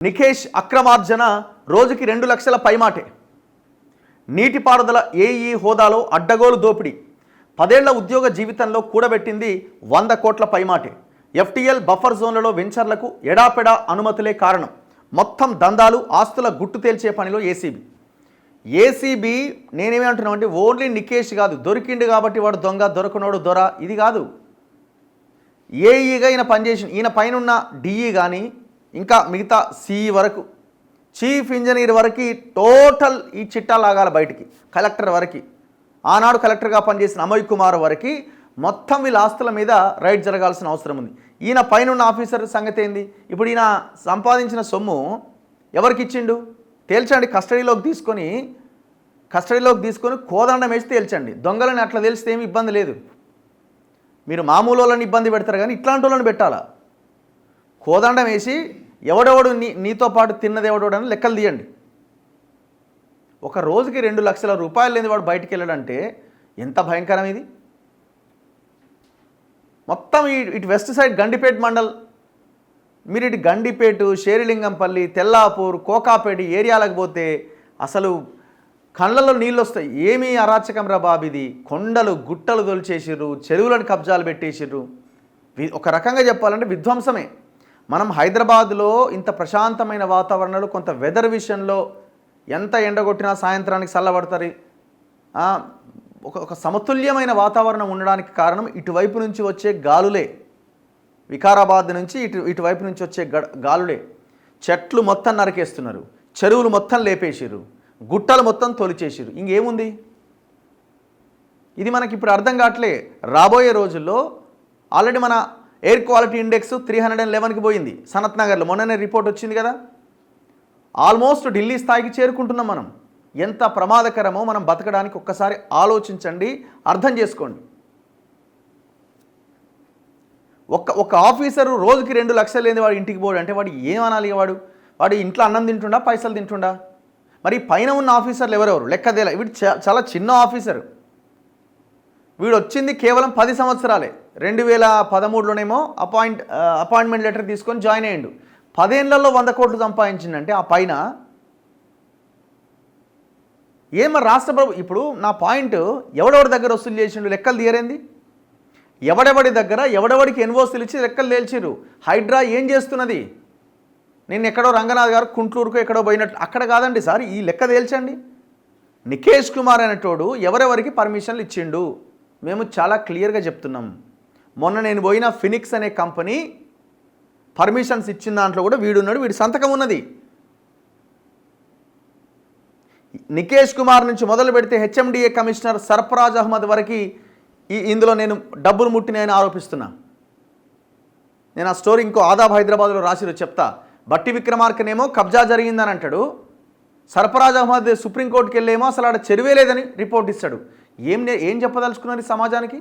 నికేష్ అక్రమార్జన రోజుకి 2 లక్షల పైమాటే. నీటిపారుదల ఏఈ హోదాలో అడ్డగోలు దోపిడీ. 10 ఏళ్ల ఉద్యోగ జీవితంలో కూడబెట్టింది 100 కోట్ల పైమాటే. ఎఫ్టీఎల్ బఫర్ జోన్లలో వెంచర్లకు ఎడాపెడా అనుమతులే కారణం. మొత్తం దందాలు ఆస్తుల గుట్టు తేల్చే పనిలో ఏసీబీ నేనేమి అంటున్నామంటే ఓన్లీ నికేష్ కాదు, దొరికిండు కాబట్టి వాడు దొంగ, దొరకనోడు దొర, ఇది కాదు. ఏఈగా ఈయన పనిచేసిన ఈయన పైన ఉన్న డిఈ కానీ ఇంకా మిగతా సిఈ వరకు, చీఫ్ ఇంజనీర్ వరకు టోటల్ ఈ చిట్టా లాగాల బయటికి, కలెక్టర్ వరకు, ఆనాడు కలెక్టర్గా పనిచేసిన అమయ్ కుమార్ వరకు మొత్తం వీళ్ళ ఆస్తుల మీద రైడ్ జరగాల్సిన అవసరం ఉంది. ఈయన పైన ఉన్న ఆఫీసర్ సంగతి ఏంది? ఇప్పుడు ఈయన సంపాదించిన సొమ్ము ఎవరికి ఇచ్చిండు తేల్చండి. కస్టడీలోకి తీసుకొని కోదండం వేసి తేల్చండి. దొంగలని అట్లా తెలిస్తే ఏమి ఇబ్బంది లేదు. మీరు మామూలు వాళ్ళని ఇబ్బంది పెడతారు కానీ ఇట్లాంటి వాళ్ళని పెట్టాలా? కోదండం వేసి ఎవడెవడు నీతో పాటు తిన్నది ఎవడోడు అని లెక్కలు తీయండి. ఒక రోజుకి 2 లక్షల రూపాయలు లేని వాడు బయటికి వెళ్ళడంటే ఎంత భయంకరం ఇది. మొత్తం ఇటు వెస్ట్ సైడ్ గండిపేట మండల్, మీరు ఇటు గండిపేటు, షేరిలింగంపల్లి, తెల్లాపూర్, కోకాపేట ఏరియాలకు పోతే అసలు కళ్ళల్లో నీళ్ళు వస్తాయి. ఏమీ అరాచకం రా బాబు ఇది. కొండలు గుట్టలు తొలిచేసిర్రు, చెరువులను కబ్జాలు పెట్టేసిర్రు. ఒక రకంగా చెప్పాలంటే విధ్వంసమే. మనం హైదరాబాద్లో ఇంత ప్రశాంతమైన వాతావరణంలో కొంత వెదర్ విషయంలో ఎంత ఎండగొట్టినా సాయంత్రానికి చల్లబడతారు. ఒక సమతుల్యమైన వాతావరణం ఉండడానికి కారణం ఇటువైపు నుంచి వచ్చే గాలులే. వికారాబాద్ నుంచి ఇటువైపు నుంచి వచ్చే గాలులే. చెట్లు మొత్తం నరికేస్తున్నారు, చెరువులు మొత్తం లేపేసిర్రు, గుట్టలు మొత్తం తొలిచేసిర్రు. ఇంకేముంది? ఇది మనకి ఇప్పుడు అర్థం కావట్లే. రాబోయే రోజుల్లో ఆల్రెడీ మన ఎయిర్ క్వాలిటీ ఇండెక్స్ 311కి పోయింది సనత్ నగర్లో. మొన్ననే రిపోర్ట్ వచ్చింది కదా. ఆల్మోస్ట్ ఢిల్లీ స్థాయికి చేరుకుంటున్నాం మనం. ఎంత ప్రమాదకరమో మనం బతకడానికి ఒక్కసారి ఆలోచించండి, అర్థం చేసుకోండి. ఒక ఆఫీసరు రోజుకి 2 లక్షలు లేని వాడు ఇంటికి పోడు అంటే వాడు ఏమనాలి? వాడు ఇంట్లో అన్నం తింటుండా, పైసలు తింటుండా? మరి పైన ఉన్న ఆఫీసర్లు ఎవరెవరు లెక్కదేలా? వీడు చాలా చిన్న ఆఫీసరు. వీడు వచ్చింది కేవలం 10 సంవత్సరాలే. 2013లోనేమో అపాయింట్మెంట్ లెటర్ తీసుకొని జాయిన్ అయ్యిండు. 10 ఏళ్లలో 100 కోట్లు సంపాదించిందంటే ఆ పైన ఏమో రాష్ట్ర ప్రభుత్వం. ఇప్పుడు నా పాయింట్, ఎవడెవడి దగ్గర వసూలు చేసిండు లెక్కలు తీయరేంది? ఎవడెవడి దగ్గర ఎవడెవడికి ఎన్ఓసీలు ఇచ్చి లెక్కలు తేల్చిరు. హైడ్రా ఏం చేస్తున్నది? నేను ఎక్కడో రంగనాథ్ గారు కుంట్లూరుకు ఎక్కడో పోయినట్టు అక్కడ కాదండి సార్, ఈ లెక్క తేల్చండి. నికేష్ కుమార్ అనేటోడు ఎవరెవరికి పర్మిషన్లు ఇచ్చిండు మేము చాలా క్లియర్గా చెప్తున్నాం. మొన్న నేను పోయిన ఫినిక్స్ అనే కంపెనీ పర్మిషన్స్ ఇచ్చిన దాంట్లో కూడా వీడున్నాడు, వీడి సంతకం ఉన్నది. నికేష్ కుమార్ నుంచి మొదలు పెడితే హెచ్ఎండిఏ కమిషనర్ సర్ఫరాజ్ అహ్మద్ వరకు ఇందులో నేను డబ్బులు ముట్టినాయని ఆరోపిస్తున్నా. నేను ఆ స్టోరీ ఇంకో ఆదాబ్ హైదరాబాద్లో రాసిరో చెప్తా. బట్టి విక్రమార్కనేమో కబ్జా జరిగిందని అంటాడు, సర్ఫరాజ్ అహ్మద్ సుప్రీంకోర్టుకి వెళ్ళేమో అసలు ఆడ చెరువే లేదని రిపోర్ట్ ఇస్తాడు. ఏం చెప్పదలుచుకున్నారు ఈ సమాజానికి?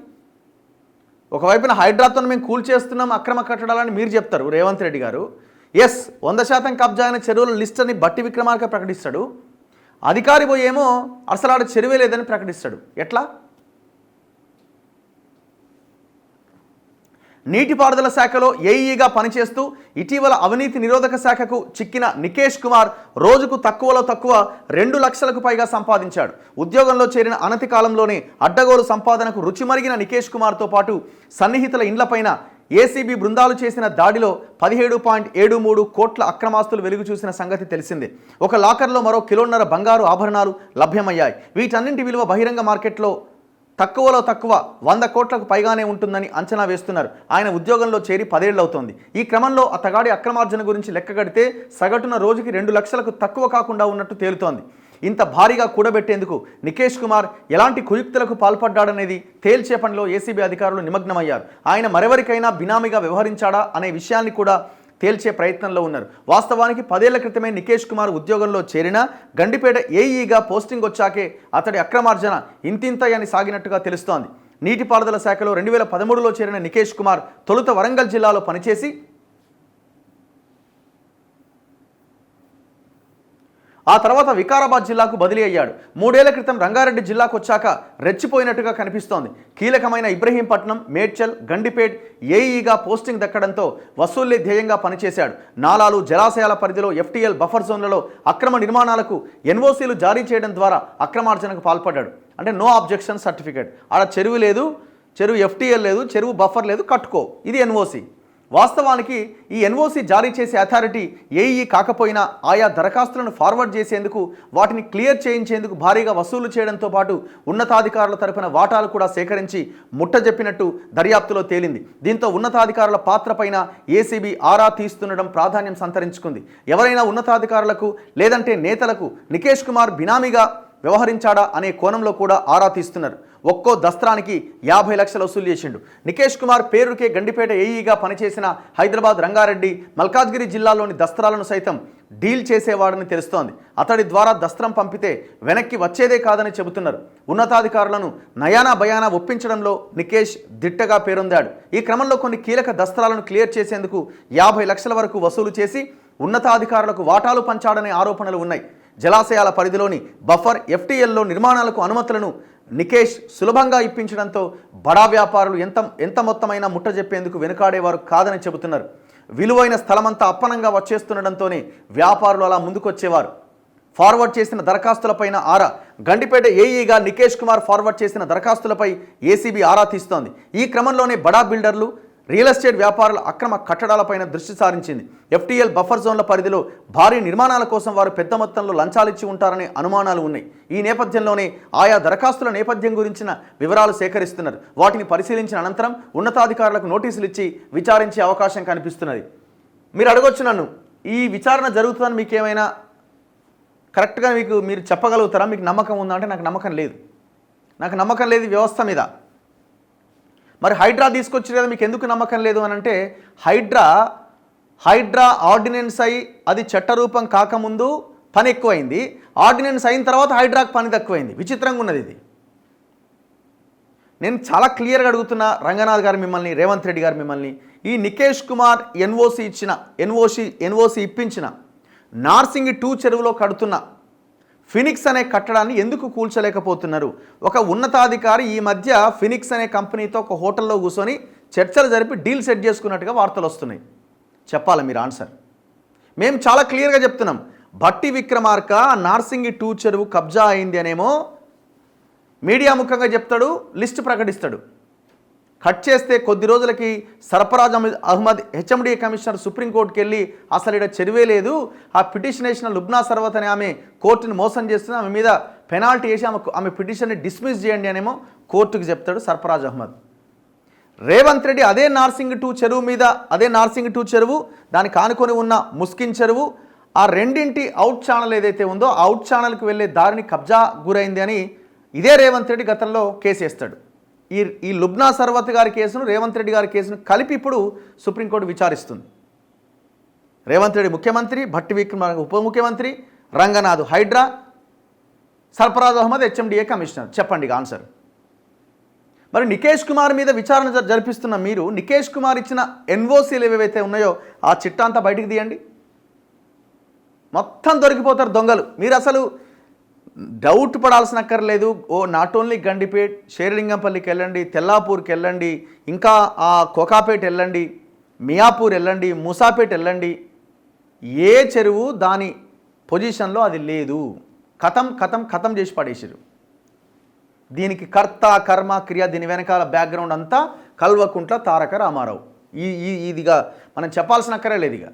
ఒకవైపున హైడ్రాతో మేము కూల్చేస్తున్నాం అక్రమ కట్టడాలని మీరు చెప్తారు రేవంత్ రెడ్డి గారు. 100% కబ్జా అయిన చెరువుల లిస్ట్ అని బట్టి విక్రమార్క ప్రకటిస్తాడు. అధికారి పోయేమో అసలు ఆడ చెరువే లేదని ప్రకటిస్తాడు. ఎట్లా? నీటిపారుదల శాఖలో ఏఈగా పనిచేస్తూ ఇటీవల అవినీతి నిరోధక శాఖకు చిక్కిన నికేష్ కుమార్ రోజుకు తక్కువలో తక్కువ 2 లక్షలకు పైగా సంపాదించాడు. ఉద్యోగంలో చేరిన అనతి కాలంలోనే అడ్డగోలు సంపాదనకు రుచిమరిగిన నికేష్ కుమార్తో పాటు సన్నిహితుల ఇండ్లపైన ఏసీబీ బృందాలు చేసిన దాడిలో 17.73 కోట్ల అక్రమాస్తులు వెలుగు చూసిన సంగతి తెలిసిందే. ఒక లాకర్లో మరో 1.5 కిలోల బంగారు ఆభరణాలు లభ్యమయ్యాయి. వీటన్నింటి విలువ బహిరంగ మార్కెట్లో తక్కువలో తక్కువ 100 కోట్లకు పైగానే ఉంటుందని అంచనా వేస్తున్నారు. ఆయన ఉద్యోగంలో చేరి 10 ఏళ్ళు అవుతోంది. ఈ క్రమంలో అతగాడి అక్రమార్జన గురించి లెక్కగడితే సగటున రోజుకి 2 లక్షలకు తక్కువ కాకుండా ఉన్నట్టు తేలుతోంది. ఇంత భారీగా కూడబెట్టేందుకు నికేష్ కుమార్ ఎలాంటి కుయుక్తులకు పాల్పడ్డాడనేది తేల్చే పనిలో ఏసీబీ అధికారులు నిమగ్నమయ్యారు. ఆయన మరెవరికైనా బినామీగా వ్యవహరించాడా అనే విషయాన్ని కూడా తేల్చే ప్రయత్నంలో ఉన్నారు. వాస్తవానికి 10 ఏళ్ల క్రితమే నికేష్ కుమార్ ఉద్యోగంలో చేరిన గండిపేట ఏఈగా పోస్టింగ్ వచ్చాకే అతడి అక్రమార్జన ఇంతింతయని సాగినట్టుగా తెలుస్తోంది. నీటిపారుదల శాఖలో 2013లో చేరిన నికేష్ కుమార్ తొలుత వరంగల్ జిల్లాలో పనిచేసి ఆ తర్వాత వికారాబాద్ జిల్లాకు బదిలీ అయ్యాడు. 3 ఏళ్ల క్రితం రంగారెడ్డి జిల్లాకు వచ్చాక రెచ్చిపోయినట్టుగా కనిపిస్తోంది. కీలకమైన ఇబ్రహీంపట్నం, మేడ్చల్, గండిపేట్ ఏఈగా పోస్టింగ్ దక్కడంతో వసూళ్లే ధ్యేయంగా పనిచేశాడు. నాలాలు, జలాశయాల పరిధిలో ఎఫ్టీఎల్ బఫర్ జోన్లలో అక్రమ నిర్మాణాలకు ఎన్ఓసీలు జారీ చేయడం ద్వారా అక్రమార్జనకు పాల్పడ్డాడు. అంటే నో అబ్జెక్షన్ సర్టిఫికేట్. ఆడ చెరువు లేదు, చెరువు ఎఫ్టీఎల్ లేదు, చెరువు బఫర్ లేదు, కట్టుకో, ఇది ఎన్ఓసి. వాస్తవానికి ఈ ఎన్ఓసి జారీ చేసే అథారిటీ ఏఈ కాకపోయినా ఆయా దరఖాస్తులను ఫార్వర్డ్ చేసేందుకు, వాటిని క్లియర్ చేయించేందుకు భారీగా వసూలు చేయడంతో పాటు ఉన్నతాధికారుల తరపున వాటాలు కూడా సేకరించి ముట్టజెప్పినట్టు దర్యాప్తులో తేలింది. దీంతో ఉన్నతాధికారుల పాత్రపైన ఏసీబీ ఆరా తీస్తుండడం ప్రాధాన్యం సంతరించుకుంది. ఎవరైనా ఉన్నతాధికారులకు లేదంటే నేతలకు నికేష్ కుమార్ బినామీగా వ్యవహరించాడా అనే కోణంలో కూడా ఆరా తీస్తున్నారు. ఒక్కో దస్త్రానికి 50 లక్షలు వసూలు చేసిండు. నికేష్ కుమార్ పేరుకే గండిపేట ఏఈగా పనిచేసిన హైదరాబాద్, రంగారెడ్డి, మల్కాజ్గిరి జిల్లాలోని దస్త్రాలను సైతం డీల్ చేసేవాడని తెలుస్తోంది. అతడి ద్వారా దస్త్రం పంపితే వెనక్కి వచ్చేదే కాదని చెబుతున్నారు. ఉన్నతాధికారులను నయానా భయానా ఒప్పించడంలో నికేష్ దిట్టగా పేరొందాడు. ఈ క్రమంలో కొన్ని కీలక దస్త్రాలను క్లియర్ చేసేందుకు 50 లక్షల వరకు వసూలు చేసి ఉన్నతాధికారులకు వాటాలు పంచాడనే ఆరోపణలు ఉన్నాయి. జలాశయాల పరిధిలోని బఫర్, ఎఫ్టీఎల్లో నిర్మాణాలకు అనుమతులను నికేష్ సులభంగా ఇప్పించడంతో బడా వ్యాపారులు ఎంత మొత్తమైనా ముట్టజెప్పేందుకు వెనుకాడేవారు కాదని చెబుతున్నారు. విలువైన స్థలమంతా అప్పనంగా వచ్చేస్తుండడంతోనే వ్యాపారులు అలా ముందుకొచ్చేవారు. ఫార్వర్డ్ చేసిన దరఖాస్తులపైన ఆరా. గండిపేట ఏఈగా నికేష్ కుమార్ ఫార్వర్డ్ చేసిన దరఖాస్తులపై ఏసీబీ ఆరా తీస్తోంది. ఈ క్రమంలోనే బడా బిల్డర్లు, రియల్ ఎస్టేట్ వ్యాపారుల అక్రమ కట్టడాలపైన దృష్టి సారించింది. ఎఫ్టీఎల్ బఫర్ జోన్ల పరిధిలో భారీ నిర్మాణాల కోసం వారు పెద్ద మొత్తంలో లంచాలిచ్చి ఉంటారనే అనుమానాలు ఉన్నాయి. ఈ నేపథ్యంలోనే ఆయా దరఖాస్తుల నేపథ్యం గురించిన వివరాలు సేకరిస్తున్నారు. వాటిని పరిశీలించిన అనంతరం ఉన్నతాధికారులకు నోటీసులు ఇచ్చి విచారించే అవకాశం కనిపిస్తున్నది. మీరు అడగొచ్చు నన్ను, ఈ విచారణ జరుగుతుందని మీకు ఏమైనా కరెక్ట్గా మీరు చెప్పగలుగుతారా? మీకు నమ్మకం ఉందా అంటే నాకు నమ్మకం లేదు. నాకు నమ్మకం లేదు వ్యవస్థ మీద. మరి హైడ్రా తీసుకొచ్చి కదా మీకు ఎందుకు నమ్మకం లేదు అని అంటే, హైడ్రా ఆర్డినెన్స్ అయి అది చట్టరూపం కాకముందు పని ఎక్కువైంది. ఆర్డినెన్స్ అయిన తర్వాత హైడ్రాకు పని తక్కువైంది. విచిత్రంగా ఉన్నది ఇది. నేను చాలా క్లియర్గా అడుగుతున్నా రంగనాథ్ గారు మిమ్మల్ని, రేవంత్ రెడ్డి గారు మిమ్మల్ని, ఈ నికేష్ కుమార్ ఎన్ఓసి ఇప్పించిన నార్సింగి 2 చెరువులో కడుతున్న ఫినిక్స్ అనే కట్టడాన్ని ఎందుకు కూల్చలేకపోతున్నారు? ఒక ఉన్నతాధికారి ఈ మధ్య ఫినిక్స్ అనే కంపెనీతో ఒక హోటల్లో కూర్చొని చర్చలు జరిపి డీల్ సెట్ చేసుకున్నట్టుగా వార్తలు వస్తున్నాయి. చెప్పాలి మీరు ఆన్సర్. మేము చాలా క్లియర్గా చెప్తున్నాం. భట్టి విక్రమార్క నార్సింగి 2 చెరువు కబ్జా అయింది అనేమో మీడియా ముఖంగా చెప్తాడు, లిస్ట్ ప్రకటిస్తాడు. కట్ చేస్తే కొద్ది రోజులకి సర్ఫరాజ్ అహ్మద్ హెచ్ఎండి కమిషనర్ సుప్రీంకోర్టుకి వెళ్ళి అసలు ఇక్కడ చెరువే లేదు, ఆ పిటిషన్ వేసిన లుబ్నా సర్వత్ అనే ఆమె కోర్టుని మోసం చేస్తుంది, ఆమె మీద పెనాల్టీ వేసి ఆమె పిటిషన్ని డిస్మిస్ చేయండి అనేమో కోర్టుకు చెప్తాడు సర్ఫరాజ్ అహ్మద్. రేవంత్ రెడ్డి అదే నార్సింగి 2 చెరువు మీద, అదే నార్సింగి 2 చెరువు, దానికి ఆనుకొని ఉన్న ముస్కిన్ చెరువు, ఆ రెండింటి అవుట్ ఛానల్ ఏదైతే ఉందో ఆ అవుట్ ఛానల్కి వెళ్ళే దారిని కబ్జా గురైంది అని ఇదే రేవంత్ రెడ్డి గతంలో కేసు వేస్తాడు. ఈ లుబ్నా సర్వత్ గారి కేసును, రేవంత్ రెడ్డి గారి కేసును కలిపి ఇప్పుడు సుప్రీంకోర్టు విచారిస్తుంది. రేవంత్ రెడ్డి ముఖ్యమంత్రి, భట్టి విక్రమార్క ఉప ముఖ్యమంత్రి, రంగనాథ్ హైడ్రా, సర్ఫరాజ్ అహ్మద్ హెచ్ఎండిఏ కమిషనర్. చెప్పండి ఆన్సర్. మరి నికేష్ కుమార్ మీద విచారణ జరిపిస్తున్న మీరు నికేష్ కుమార్ ఇచ్చిన ఎన్ఓసీలు ఏవైతే ఉన్నాయో ఆ చిట్టా అంతా బయటికి తీయండి. మొత్తం దొరికిపోతారు దొంగలు. మీరు అసలు డౌట్ పడాల్సిన అక్కర్లేదు. నాట్ ఓన్లీ గండిపేట్, షేర్లింగంపల్లికి వెళ్ళండి, తెల్లాపూర్కి వెళ్ళండి, ఇంకా ఆ కోకాపేట వెళ్ళండి, మియాపూర్ వెళ్ళండి, మూసాపేట వెళ్ళండి, ఏ చెరువు దాని పొజిషన్లో అది లేదు. కథం చేసి పడేసారు. దీనికి కర్త, కర్మ, క్రియ, దీని వెనకాల బ్యాక్గ్రౌండ్ అంతా కల్వకుంట్ల తారక రామారావు. ఇదిగా మనం చెప్పాల్సిన అక్కరే లేదు ఇక.